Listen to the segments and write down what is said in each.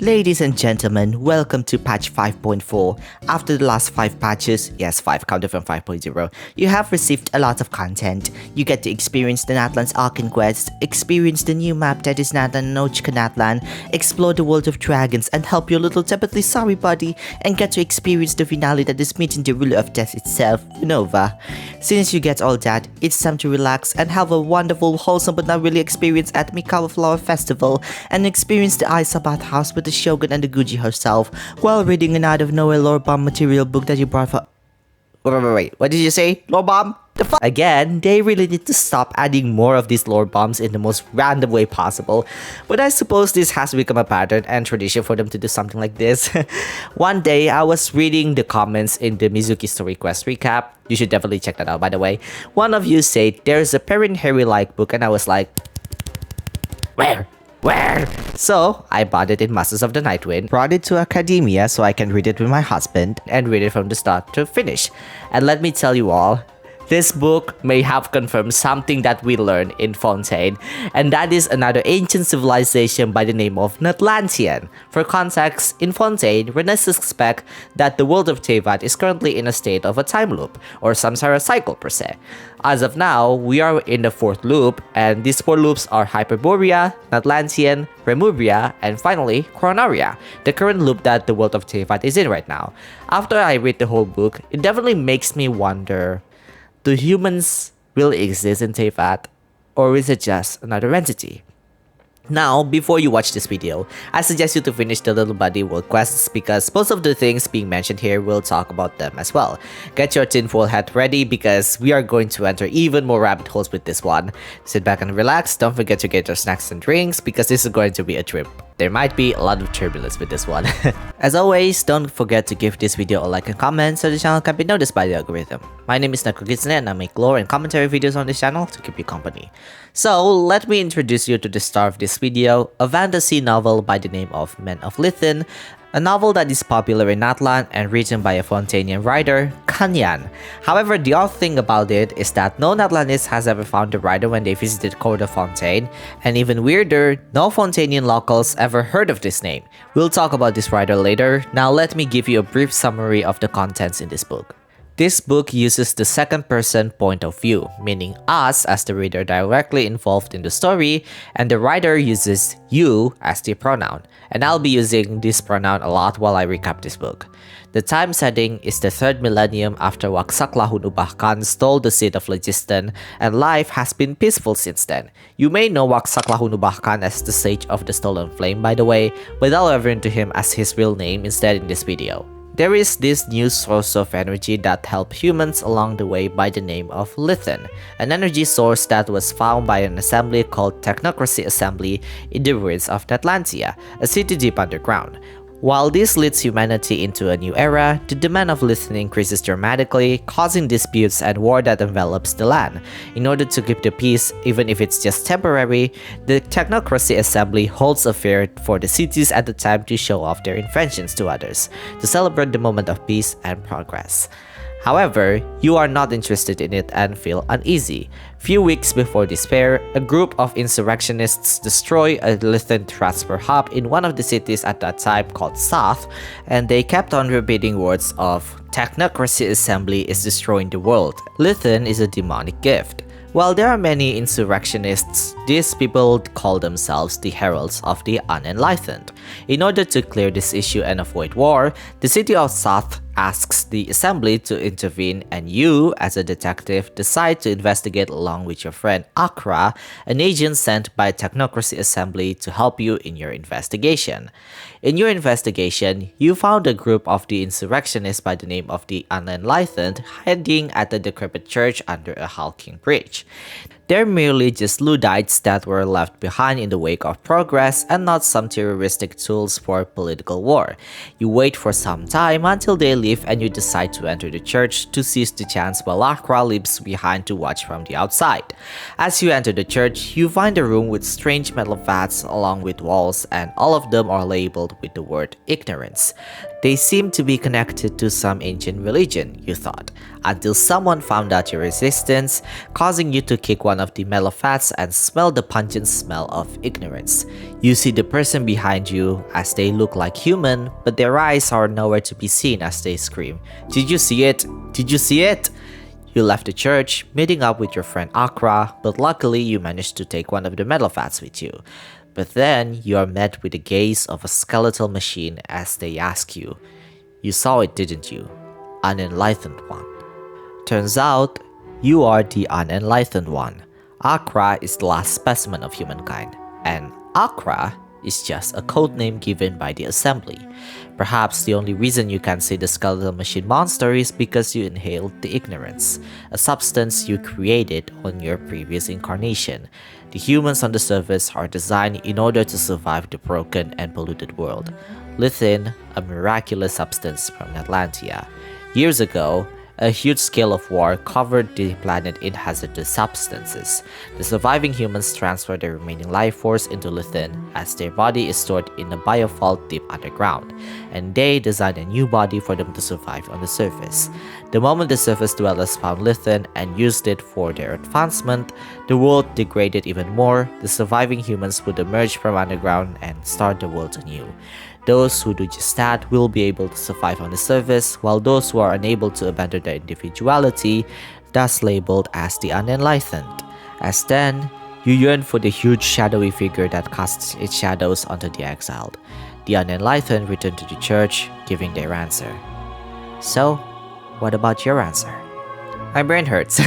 Ladies and gentlemen, welcome to patch 5.4. After the last 5 patches, yes 5 counted from 5.0, you have received a lot of content. You get to experience the Natlan's Arcane Quest, experience the new map that is Natlan Nochka Natlan, explore the world of dragons and help your little typically sorry buddy, and get to experience the finale that is meeting the ruler of death itself, Nova. Since you get all that, it's time to relax and have a wonderful, wholesome but not really experience at Mikawa Flower Festival and experience the Isa Bathhouse with the Shogun and the Guji herself while reading an out of nowhere lore bomb material book that you brought for— Wait, what did you say? Lore bomb? The fuck? Again, they really need to stop adding more of these lore bombs in the most random way possible, but I suppose this has become a pattern and tradition for them to do something like this. One day, I was reading the comments in the Mizuki Story Quest recap. You should definitely check that out, by the way. One of you said there's a Perrin Harry-like book, and I was like, Where? So, I bought it in Masters of the Nightwind, brought it to Academia so I can read it with my husband, and read it from the start to finish. And let me tell you all, this book may have confirmed something that we learned in Fontaine, and that is another ancient civilization by the name of Natlantian. For context, in Fontaine, Rennes suspects that the world of Tevat is currently in a state of a time loop, or samsara cycle per se. As of now, we are in the 4th loop, and these 4 loops are Hyperborea, Natlantian, Remuria, and finally, khraun-arya, the current loop that the world of Tevat is in right now. After I read the whole book, it definitely makes me wonder, do humans really exist in Tevat, or is it just another entity? Now, before you watch this video, I suggest you to finish the Little Buddy World quests because most of the things being mentioned here will talk about them as well. Get your tinfoil hat ready because we are going to enter even more rabbit holes with this one. Sit back and relax, don't forget to get your snacks and drinks because this is going to be a trip. There might be a lot of turbulence with this one. As always, don't forget to give this video a like and comment so the channel can be noticed by the algorithm. My name is Nakogitsune and I make lore and commentary videos on this channel to keep you company. So, let me introduce you to the star of this video, a fantasy novel by the name of Men of Lithin, a novel that is popular in Natlan and written by a Fontainian writer, Kanyan. However, the odd thing about it is that no Natlanist has ever found the writer when they visited Court of Fontaine, and even weirder, no Fontainian locals ever heard of this name. We'll talk about this writer later. Now let me give you a brief summary of the contents in this book. This book uses the second-person point of view, meaning us as the reader directly involved in the story, and the writer uses you as the pronoun, and I'll be using this pronoun a lot while I recap this book. The time setting is the 3rd millennium after Waksaklahun Ubahkan stole the seat of Legistan, and life has been peaceful since then. You may know Waksaklahun Ubahkan as the Sage of the Stolen Flame, by the way, but I'll refer to him as his real name instead in this video. There is this new source of energy that helped humans along the way by the name of Lithin, an energy source that was found by an assembly called Technocracy Assembly in the ruins of Natlantia, a city deep underground. While this leads humanity into a new era, the demand of Lithin increases dramatically, causing disputes and war that envelops the land. In order to keep the peace, even if it's just temporary, the Technocracy Assembly holds a fair for the cities at the time to show off their inventions to others, to celebrate the moment of peace and progress. However, you are not interested in it and feel uneasy. Few weeks before this fair, a group of insurrectionists destroy a Lithin transfer hub in one of the cities at that time called South, and they kept on repeating words of Technocracy Assembly is destroying the world. Lithin is a demonic gift. While there are many insurrectionists, these people call themselves the Heralds of the Unenlightened. In order to clear this issue and avoid war, the city of South asks the assembly to intervene, and you, as a detective, decide to investigate along with your friend Akra, an agent sent by Technocracy Assembly to help you in your investigation. In your investigation, you found a group of the insurrectionists by the name of the Unenlightened hiding at a decrepit church under a hulking bridge. They're merely just Luddites that were left behind in the wake of progress and not some terroristic tools for political war. You wait for some time until they leave and you decide to enter the church to seize the chance while Akra leaves behind to watch from the outside. As you enter the church, you find a room with strange metal vats along with walls, and all of them are labeled with the word ignorance. They seem to be connected to some ancient religion, you thought, until someone found out your resistance, causing you to kick one one of the mellow fats and smell the pungent smell of ignorance. You see the person behind you as they look like human, but their eyes are nowhere to be seen as they scream, "Did you see it? Did you see it?" You left the church, meeting up with your friend Akra, but luckily you managed to take one of the metal fats with you. But then you are met with the gaze of a skeletal machine as they ask you, "You saw it, didn't you? Unenlightened one." Turns out, you are the unenlightened one. Akra is the last specimen of humankind, and Akra is just a codename given by the assembly. Perhaps the only reason you can see the skeletal machine monster is because you inhaled the ignorance, a substance you created on your previous incarnation. The humans on the surface are designed in order to survive the broken and polluted world. Lithin, a miraculous substance from Atlantia. Years ago, a huge scale of war covered the planet in hazardous substances. The surviving humans transfer their remaining life force into Lithin as their body is stored in a biovault deep underground, and they designed a new body for them to survive on the surface. The moment the surface dwellers found Lithin and used it for their advancement, the world degraded even more. The surviving humans would emerge from underground and start the world anew. Those who do just that will be able to survive on the surface, while those who are unable to abandon their individuality, thus labeled as the unenlightened. As then, you yearn for the huge shadowy figure that casts its shadows onto the exiled. The unenlightened return to the church, giving their answer. So, what about your answer? My brain hurts.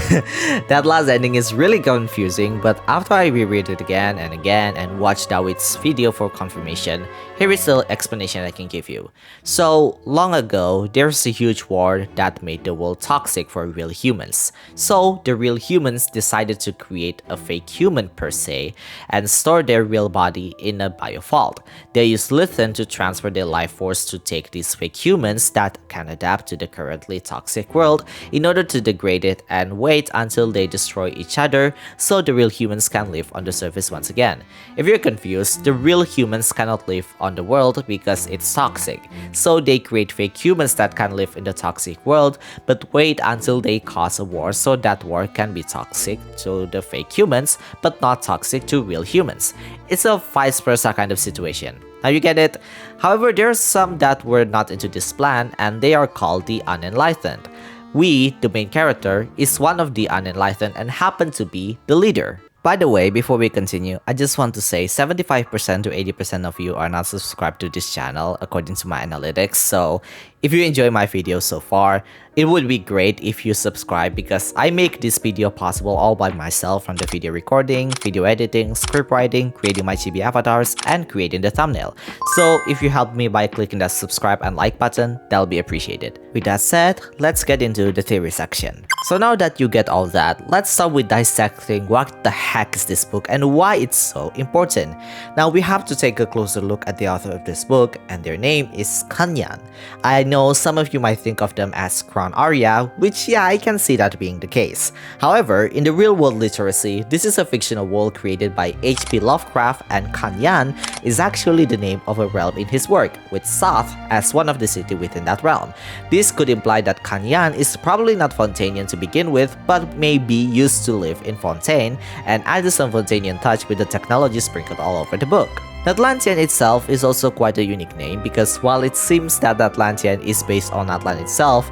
That last ending is really confusing, but after I reread it again and watched Dawit's video for confirmation, here is the explanation I can give you. So, long ago, there's a huge war that made the world toxic for real humans. So, the real humans decided to create a fake human per se, and store their real body in a biovault. They used Lithin to transfer their life force to take these fake humans that can adapt to the currently toxic world in order to degrade it and wait until they destroy each other so the real humans can live on the surface once again. If you're confused, the real humans cannot live on the world because it's toxic, so they create fake humans that can live in the toxic world but wait until they cause a war so that war can be toxic to the fake humans but not toxic to real humans. It's a vice versa kind of situation. Now you get it? However, there are some that were not into this plan and they are called the unenlightened. We, the main character, is one of the unenlightened and happen to be the leader. By the way, before we continue, I just want to say 75% to 80% of you are not subscribed to this channel according to my analytics, so if you enjoy my videos so far, it would be great if you subscribe because I make this video possible all by myself, from the video recording, video editing, script writing, creating my chibi avatars, and creating the thumbnail. So if you help me by clicking that subscribe and like button, that'll be appreciated. With that said, let's get into the theory section. So now that you get all that, let's start with dissecting what the heck is this book and why it's so important. Now we have to take a closer look at the author of this book, and their name is Kanyan. I know some of you might think of them as khraun-arya, which yeah, I can see that being the case. However, in the real world literacy, this is a fictional world created by H.P. Lovecraft, and Kanyan is actually the name of a realm in his work, with Soth as one of the city within that realm. This could imply that Kanyan is probably not Fontanian to begin with, but maybe used to live in Fontaine, and added some Fontanian touch with the technology sprinkled all over the book. Atlantean itself is also quite a unique name because while it seems that Atlantean is based on Atlant itself,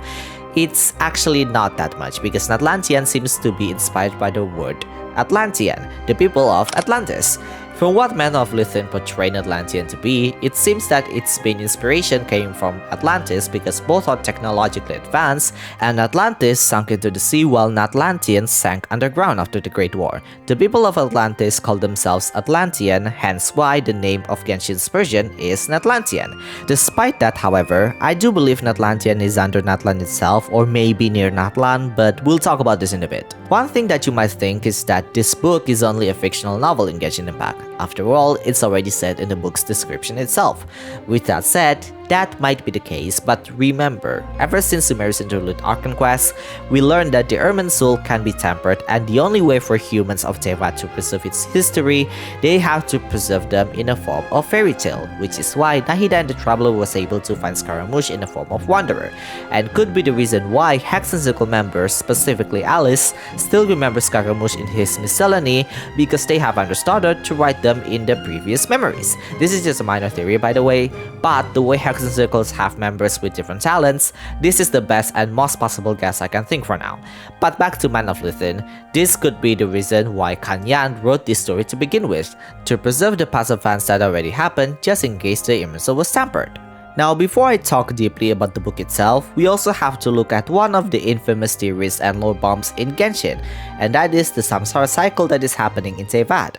it's actually not that much because Atlantean seems to be inspired by the word Atlantean, the people of Atlantis. From what manner of Lithin portrayed Atlantean to be, it seems that its main inspiration came from Atlantis because both are technologically advanced, and Atlantis sunk into the sea while Atlanteans sank underground after the Great War. The people of Atlantis call themselves Atlantean, hence why the name of Genshin's version is Atlantean. Despite that, however, I do believe Atlantean is under Natlan itself or maybe near Natlan, but we'll talk about this in a bit. One thing that you might think is that this book is only a fictional novel in Genshin Impact. After all, it's already said in the book's description itself. With that said, that might be the case, but remember, ever since Sumeru's interlude Archon quest, we learned that the Ermin soul can be tempered, and the only way for humans of Teyvat to preserve its history, they have to preserve them in a form of fairy tale, which is why Nahida and the Traveler was able to find Scaramouche in the form of Wanderer, and could be the reason why Hex and Circle members, specifically Alice, still remember Scaramouche in his miscellany because they have understood to write them in the previous memories. This is just a minor theory by the way, but the way Hex and Circles have members with different talents, this is the best and most possible guess I can think for now. But back to Man of Lithin, this could be the reason why Kanyan wrote this story to begin with, to preserve the past events that already happened just in case the Immersive was tampered. Now, before I talk deeply about the book itself, we also have to look at one of the infamous theories and lore bombs in Genshin, and that is the Samsara cycle that is happening in Teyvat.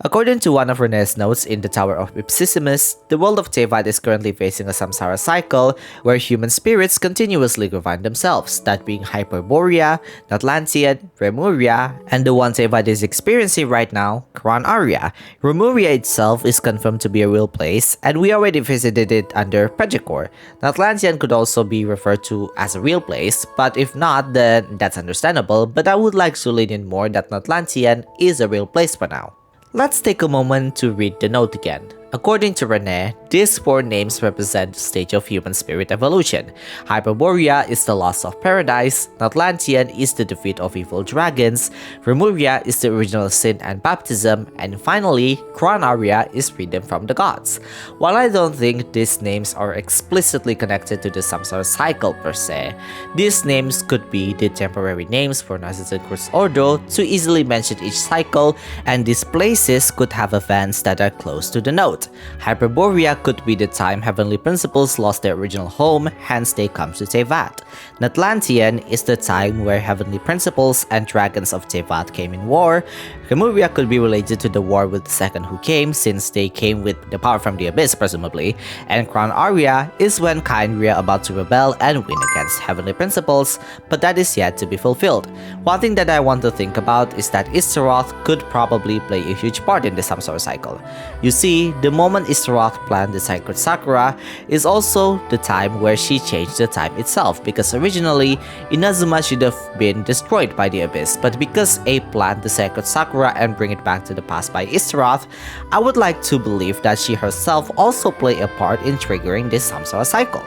According to one of Renee's notes in the Tower of Ipsissimus, the world of Teyvat is currently facing a samsara cycle where human spirits continuously refine themselves, that being Hyperborea, Natlantian, Remuria, and the one Teyvat is experiencing right now, khraun-arya. Remuria itself is confirmed to be a real place, and we already visited it under Pejikor. Natlantian could also be referred to as a real place, but if not, then that's understandable, but I would like to lean in more that Natlantian is a real place for now. Let's take a moment to read the note again. According to Renee, these 4 names represent the stage of human spirit evolution. Hyperborea is the loss of paradise, Natlantian is the defeat of evil dragons, Remuria is the original sin and baptism, and finally, khraun-arya is freedom from the gods. While I don't think these names are explicitly connected to the samsara cycle per se, these names could be the temporary names for Narcissus Cruz Ordo to easily mention each cycle, and these places could have events that are close to the node. Hyperborea could be the time heavenly principles lost their original home, hence they come to Teyvat. Natlantian is the time where heavenly principles and dragons of Teyvat came in war. Remuria could be related to the war with the second who came, since they came with the power from the abyss presumably, and khraun-arya is when Khraun-arya about to rebel and win against heavenly principles, but that is yet to be fulfilled. One thing that I want to think about is that Istaroth could probably play a huge part in the samsara cycle. You see, the moment Istaroth planned the sacred sakura is also the time where she changed the time itself, because originally Inazuma should have been destroyed by the abyss, but because Abe planned the sacred sakura and bring it back to the past by Istaroth, I would like to believe that she herself also played a part in triggering this samsara cycle.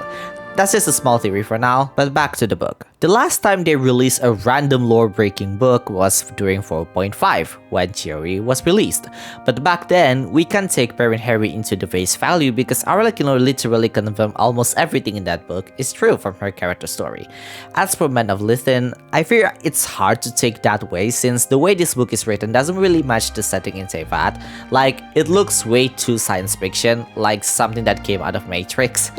That's just a small theory for now, but back to the book. The last time they released a random lore-breaking book was during 4.5, when Theory was released. But back then, we can take Parent Harry into the face value because Arlecchino literally confirmed almost everything in that book is true from her character story. As for Man of Lithin, I fear it's hard to take that way since the way this book is written doesn't really match the setting in Teyvat. Like, it looks way too science fiction, like something that came out of Matrix.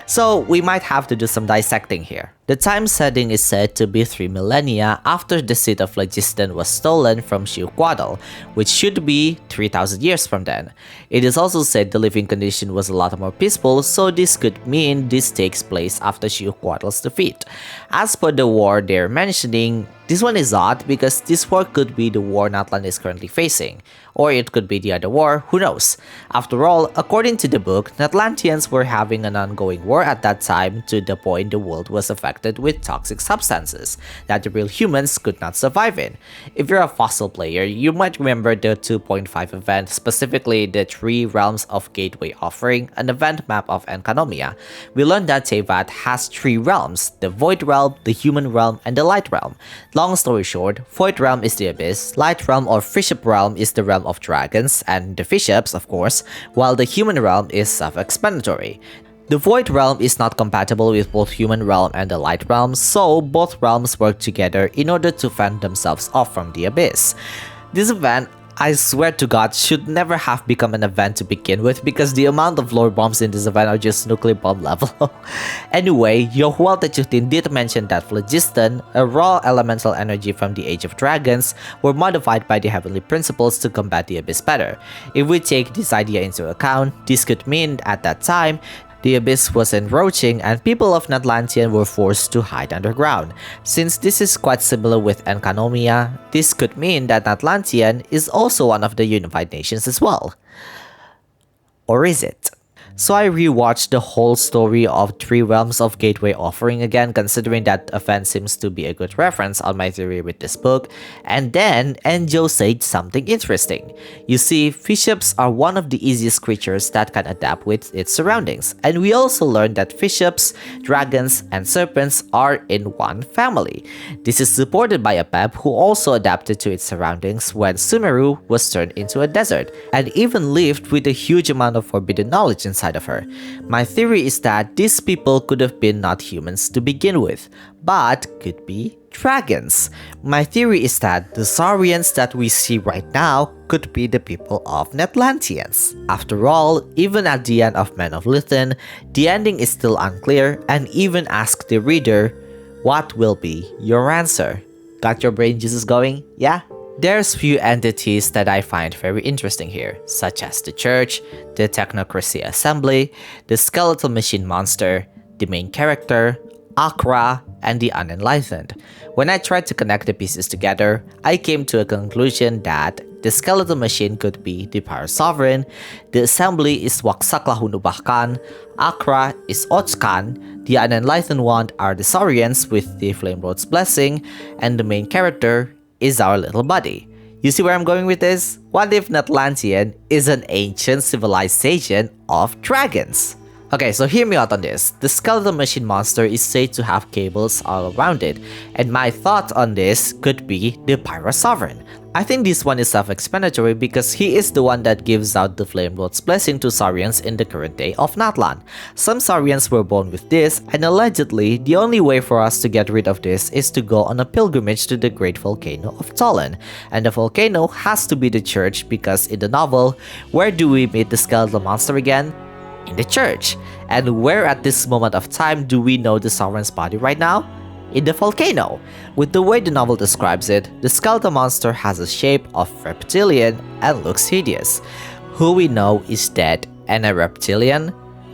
So, we might have to do some dissecting here. The time setting is said to be 3 millennia after the seat of Phlogiston was stolen from Xiuquadal, which should be 3000 years from then. It is also said the living condition was a lot more peaceful, so this could mean this takes place after Xiuquadal's defeat. As for the war they're mentioning, this one is odd because this war could be the war Natlan is currently facing, or it could be the other war, who knows. After all, according to the book, Natlantians were having an ongoing war at that time to the point the world was affected with toxic substances that the real humans could not survive in. If you're a fossil player, you might remember the 2.5 event, specifically the 3 realms of Gateway offering an event map of Enkanomia. We learned that Teyvat has 3 realms, the Void Realm, the Human Realm, and the Light Realm. Long story short, Void Realm is the Abyss, Light Realm or Fishop Realm is the realm of dragons and the Fishops, of course, while the Human Realm is self-explanatory. The Void Realm is not compatible with both Human Realm and the Light Realm, so both realms work together in order to fend themselves off from the Abyss. This event, I swear to God, should never have become an event to begin with because the amount of lore bombs in this event are just nuclear bomb level. Anyway, Yohual Techutin did mention that Phlogiston, a raw elemental energy from the Age of Dragons, were modified by the Heavenly Principles to combat the Abyss better. If we take this idea into account, this could mean at that time, the Abyss was encroaching and people of Natlantian were forced to hide underground. Since this is quite similar with Enkanomia, this could mean that Natlantian is also one of the unified nations as well. Or is it? So I rewatched the whole story of Three Realms of Gateway Offering again, considering that event seems to be a good reference on my theory with this book, and then Enjo said something interesting. You see, fiships are one of the easiest creatures that can adapt with its surroundings, and we also learned that fiships, dragons, and serpents are in one family. This is supported by a Pep who also adapted to its surroundings when Sumeru was turned into a desert, and even lived with a huge amount of forbidden knowledge inside of her. My theory is that these people could have been not humans to begin with, but could be dragons. My theory is that the Saurians that we see right now could be the people of Netlantians. After all, even at the end of Men of Lithin, the ending is still unclear, and even ask the reader, what will be your answer? Got your brain juices going? Yeah? There's few entities that I find very interesting here, such as the Church, the Technocracy Assembly, the Skeletal Machine Monster, the main character, Akra, and the Unenlightened. When I tried to connect the pieces together, I came to a conclusion that the Skeletal Machine could be the Pyro Sovereign, the Assembly is Waksaklahunubahkan, Akra is Ochkan, the Unenlightened one are the Saurians with the Flame Lord's Blessing, and the main character is our little buddy. You see where I'm going with this? What if Netlantian is an ancient civilization of dragons? Okay, so hear me out on this. The Skeletal Machine Monster is said to have cables all around it, and my thought on this could be the Pyro Sovereign. I think this one is self-explanatory because he is the one that gives out the Flame Lord's Blessing to Saurians in the current day of Natlan. Some Saurians were born with this, and allegedly, the only way for us to get rid of this is to go on a pilgrimage to the Great Volcano of Tolan. And the volcano has to be the church because in the novel, where do we meet the Skeletal Monster again? In the church. And where at this moment of time do we know the Sovereign's body right now? In the volcano. With the way the novel describes it, the skeletal monster has a shape of reptilian and looks hideous. Who we know is dead and a reptilian?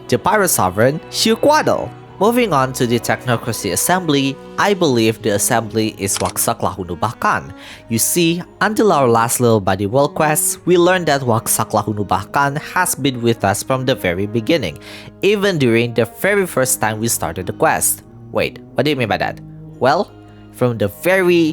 The Pyro Sovereign, Xiuquadal. Moving on to the Technocracy Assembly, I believe the Assembly is Waksaklahunubahkan. You see, until our last little buddy world quest, we learned that Waksaklahunubahkan has been with us from the very beginning, even during the very first time we started the quest. Wait, what do you mean by that? Well, from the very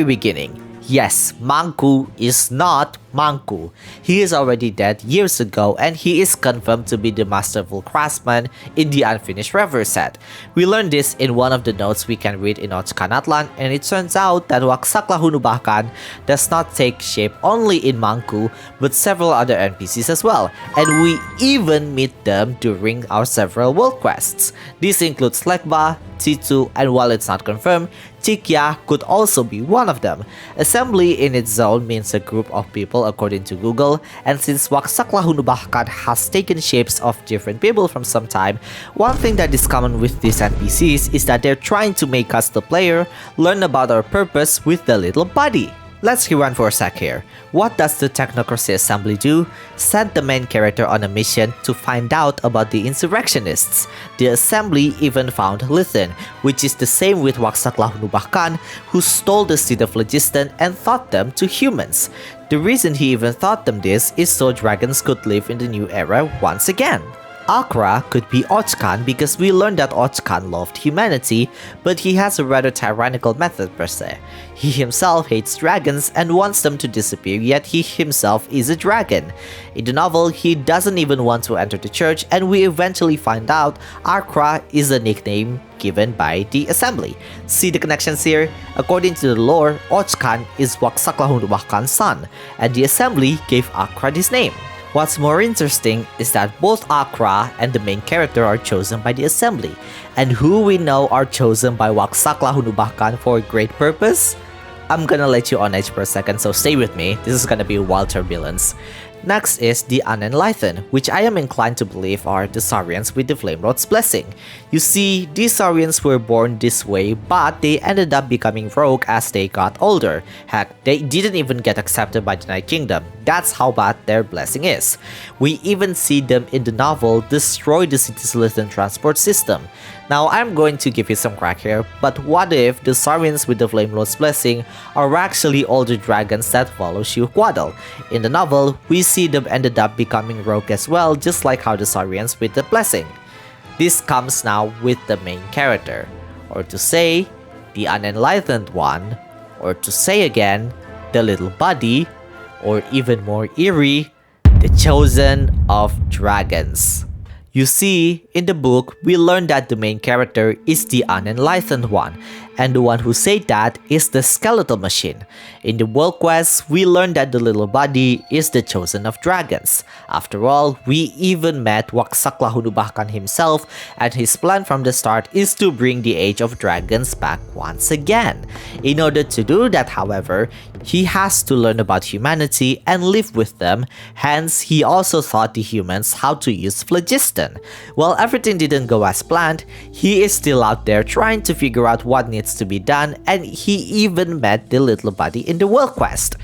beginning. Yes, Manku is not Manku. He is already dead years ago and he is confirmed to be the masterful craftsman in the Unfinished Reverie set. We learned this in one of the notes we can read in Ochkanatlan, and it turns out that Waksaklahunubahkan does not take shape only in Manku but several other NPCs as well, and we even meet them during our several world quests. This includes Lekba, Titu, and while it's not confirmed, Tikya could also be one of them. Assembly in its own means a group of people according to Google, and since Waksaklahunubahkan has taken shapes of different people from some time, one thing that is common with these NPCs is that they're trying to make us, the player, learn about our purpose with the little buddy. Let's rewind for a sec here. What does the Technocracy Assembly do? Send the main character on a mission to find out about the insurrectionists. The Assembly even found Lithin, which is the same with Waksaklahunubahkan, who stole the seed of Phlogiston and taught them to humans. The reason he even taught them this is so dragons could live in the new era once again. Akra could be Ochkan because we learned that Ochkan loved humanity, but he has a rather tyrannical method per se. He himself hates dragons and wants them to disappear, yet he himself is a dragon. In the novel, he doesn't even want to enter the church, and we eventually find out Akra is a nickname given by the Assembly. See the connections here? According to the lore, Ochkan is Waksaklahunubahkan's son, and the Assembly gave Akra this name. What's more interesting is that both Akra and the main character are chosen by the Assembly, and who we know are chosen by Waksaklahunubahkan for a great purpose? I'm gonna let you on edge for a second, so stay with me. This is gonna be wild turbulence. Next is the Unenlightened, which I am inclined to believe are the Saurians with the Flame Lord's Blessing. You see, these Saurians were born this way, but they ended up becoming rogue as they got older. Heck, they didn't even get accepted by the Night Kingdom. That's how bad their blessing is. We even see them in the novel destroy the city's Lithin transport system. Now, I'm going to give you some crack here, but what if the Saurians with the Flame Lord's Blessing are actually older dragons that follow Xiuquadal? In the novel, we see them ended up becoming rogue as well, just like how the Saurians with the blessing. This comes now with the main character, or to say, the unenlightened one, or to say again, the little buddy, or even more eerie, the chosen of dragons. You see, in the book, we learn that the main character is the unenlightened one, and the one who said that is the skeletal machine. In the world quest, we learn that the little buddy is the chosen of dragons. After all, we even met Waksak Lahunubahkan himself, and his plan from the start is to bring the age of dragons back once again. In order to do that, however, he has to learn about humanity and live with them, hence he also taught the humans how to use phlogiston. While everything didn't go as planned, he is still out there trying to figure out what needs to be done, and he even met the little buddy in the world quest.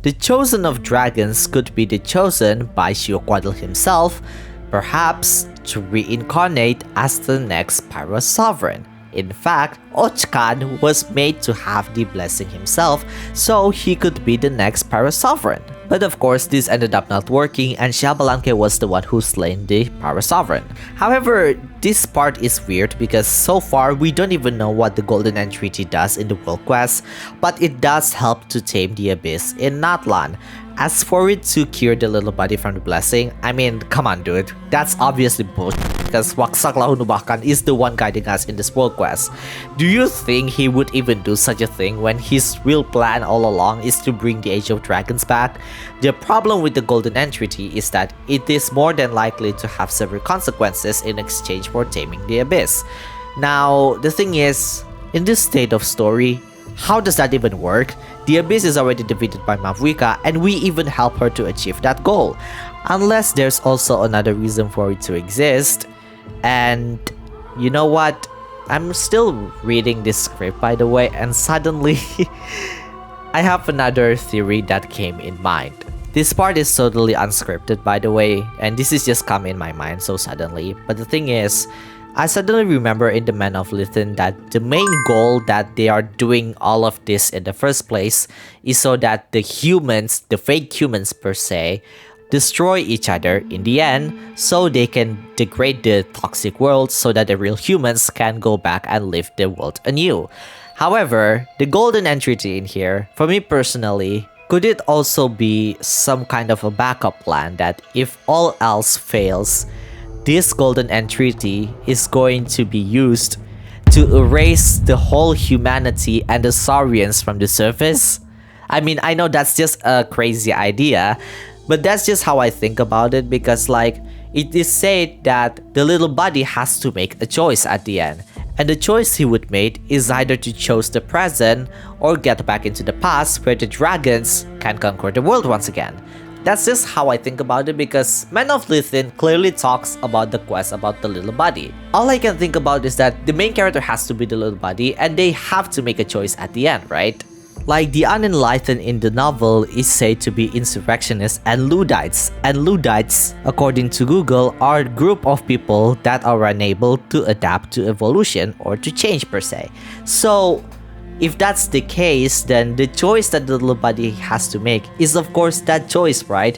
The chosen of dragons could be the chosen by Shioquadl himself, perhaps to reincarnate as the next Pyro Sovereign. In fact, Ochkan was made to have the blessing himself, so he could be the next Pyro Sovereign. But of course, this ended up not working, and Xabalanque was the one who slain the Pyro Sovereign. However, this part is weird because so far we don't even know what the Golden Entreaty does in the world quest, but it does help to tame the Abyss in Natlan. As for it to cure the little buddy from the blessing, I mean, come on dude, that's obviously bullshit because Waksak Lahunubahkan is the one guiding us in this world quest. Do you think he would even do such a thing when his real plan all along is to bring the Age of Dragons back? The problem with the Golden Entreaty is that it is more than likely to have severe consequences in exchange for taming the Abyss. Now, the thing is, in this state of story, how does that even work? The Abyss is already defeated by Mavuika, and we even help her to achieve that goal. Unless there's also another reason for it to exist. And you know what? I'm still reading this script, by the way, and suddenly I have another theory that came in mind. This part is totally unscripted, by the way, and this is just come in my mind so suddenly. But the thing is, I suddenly remember in the Men of Lithin that the main goal that they are doing all of this in the first place is so that the humans, the fake humans per se, destroy each other in the end so they can degrade the toxic world so that the real humans can go back and live the world anew. However, the Golden Entreaty in here, for me personally, could it also be some kind of a backup plan that if all else fails, this Golden Entreaty is going to be used to erase the whole humanity and the Saurians from the surface? I mean, I know that's just a crazy idea, but that's just how I think about it because like, it is said that the little buddy has to make a choice at the end. And the choice he would make is either to choose the present or get back into the past where the dragons can conquer the world once again. That's just how I think about it because Men of Lithin clearly talks about the quest about the little buddy. All I can think about is that the main character has to be the little buddy and they have to make a choice at the end, right? Like the unenlightened in the novel is said to be insurrectionists and Luddites. And Luddites, according to Google, are a group of people that are unable to adapt to evolution or to change per se. So, if that's the case, then the choice that the little buddy has to make is of course that choice, right?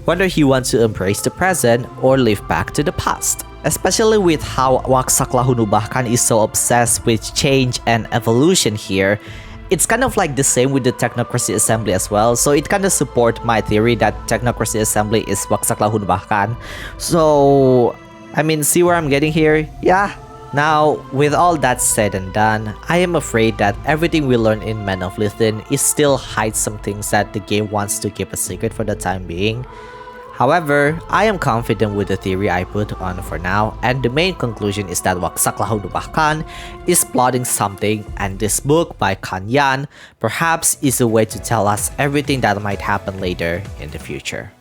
Whether he wants to embrace the present or live back to the past. Especially with how Waksak Lahunubahkan is so obsessed with change and evolution here, it's kind of like the same with the Technocracy Assembly as well, so it kind of support my theory that Technocracy Assembly is Waksak Lahunubahkan. So, I mean, see where I'm getting here? Yeah. Now, with all that said and done, I am afraid that everything we learn in Men of Lithin is still hides some things that the game wants to keep a secret for the time being. However, I am confident with the theory I put on for now, and the main conclusion is that Waksak Lahunubahkan is plotting something, and this book by Kan Yan perhaps is a way to tell us everything that might happen later in the future.